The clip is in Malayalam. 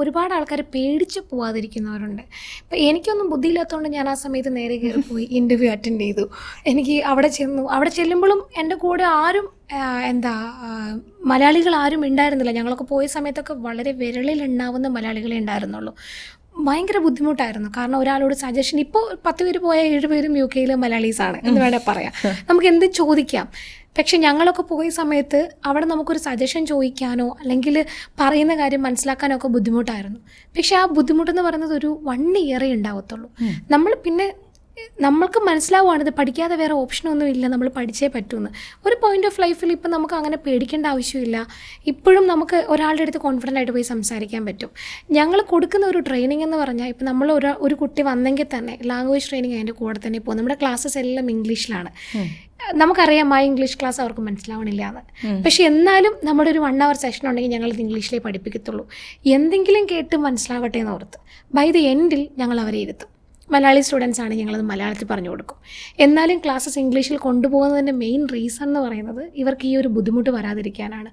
ഒരുപാട് ആൾക്കാർ പേടിച്ച് പോവാതിരിക്കുന്നവരുണ്ട്. ഇപ്പം എനിക്കൊന്നും ബുദ്ധിയില്ലാത്തതുകൊണ്ട് ഞാൻ ആ സമയത്ത് നേരെ കയറിപ്പോയി ഇൻ്റർവ്യൂ അറ്റൻഡ് ചെയ്തു. എനിക്ക് അവിടെ ചെന്നു. അവിടെ ചെല്ലുമ്പോഴും എൻ്റെ കൂടെ ആരും എന്താ മലയാളികൾ ആരും ഉണ്ടായിരുന്നില്ല. ഞങ്ങളൊക്കെ പോയ സമയത്തൊക്കെ വളരെ വിരളിലുണ്ടാവുന്ന മലയാളികളെ ഉണ്ടായിരുന്നുള്ളൂ. ഭയങ്കര ബുദ്ധിമുട്ടായിരുന്നു. കാരണം ഒരാളോട് സജഷൻ, ഇപ്പോൾ 10 പേര് പോയ 7 പേരും UK മലയാളീസാണ് എന്ന് വേണേൽ പറയാം. നമുക്ക് എന്തും ചോദിക്കാം. പക്ഷെ ഞങ്ങളൊക്കെ പോയ സമയത്ത് അവിടെ നമുക്കൊരു സജഷൻ ചോദിക്കാനോ അല്ലെങ്കിൽ പറയുന്ന കാര്യം മനസ്സിലാക്കാനോ ഒക്കെ ബുദ്ധിമുട്ടായിരുന്നു. പക്ഷെ ആ ബുദ്ധിമുട്ടെന്ന് പറയുന്നത് ഒരു 1 ഇയറേ ഉണ്ടാവത്തുള്ളൂ. നമ്മൾ പിന്നെ നമ്മൾക്ക് മനസ്സിലാവുകയാണ് ഇത് പഠിക്കാതെ വേറെ ഓപ്ഷനൊന്നും ഇല്ല, നമ്മൾ പഠിച്ചേ പറ്റുമെന്ന്. ഒരു പോയിന്റ് ഓഫ് ലൈഫിൽ ഇപ്പം നമുക്ക് അങ്ങനെ പേടിക്കേണ്ട ആവശ്യമില്ല. ഇപ്പോഴും നമുക്ക് ഒരാളുടെ അടുത്ത് കോൺഫിഡൻ്റ് ആയിട്ട് പോയി സംസാരിക്കാൻ പറ്റും. ഞങ്ങൾ കൊടുക്കുന്ന ഒരു ട്രെയിനിങ് എന്ന് പറഞ്ഞാൽ ഇപ്പം നമ്മൾ ഒരു കുട്ടി വന്നെങ്കിൽ തന്നെ ലാംഗ്വേജ് ട്രെയിനിങ് അതിൻ്റെ കൂടെ തന്നെ പോകും. നമ്മുടെ ക്ലാസ്സസ് എല്ലാം ഇംഗ്ലീഷിലാണ്. നമുക്കറിയാം ആ ഇംഗ്ലീഷ് ക്ലാസ് അവർക്ക് മനസ്സിലാവണില്ല എന്ന്. പക്ഷെ എന്നാലും നമ്മുടെ ഒരു 1 hour സെഷൻ ഉണ്ടെങ്കിൽ ഞങ്ങളിത് ഇംഗ്ലീഷിലേ പഠിപ്പിക്കത്തുള്ളൂ. എന്തെങ്കിലും കേട്ട് മനസ്സിലാവട്ടെ എന്ന് ഓർത്ത് ബൈ ദി എൻഡിൽ ഞങ്ങൾ അവരെ ഇരുത്തും. മലയാളി സ്റ്റുഡൻസ് ആണ്, ഞങ്ങളത് മലയാളത്തിൽ പറഞ്ഞു കൊടുക്കും. എന്നാലും ക്ലാസ്സസ് ഇംഗ്ലീഷിൽ കൊണ്ടുപോകുന്നതിൻ്റെ മെയിൻ റീസൺ എന്ന് പറയുന്നത് ഇവർക്ക് ഈ ഒരു ബുദ്ധിമുട്ട് വരാതിരിക്കാനാണ്.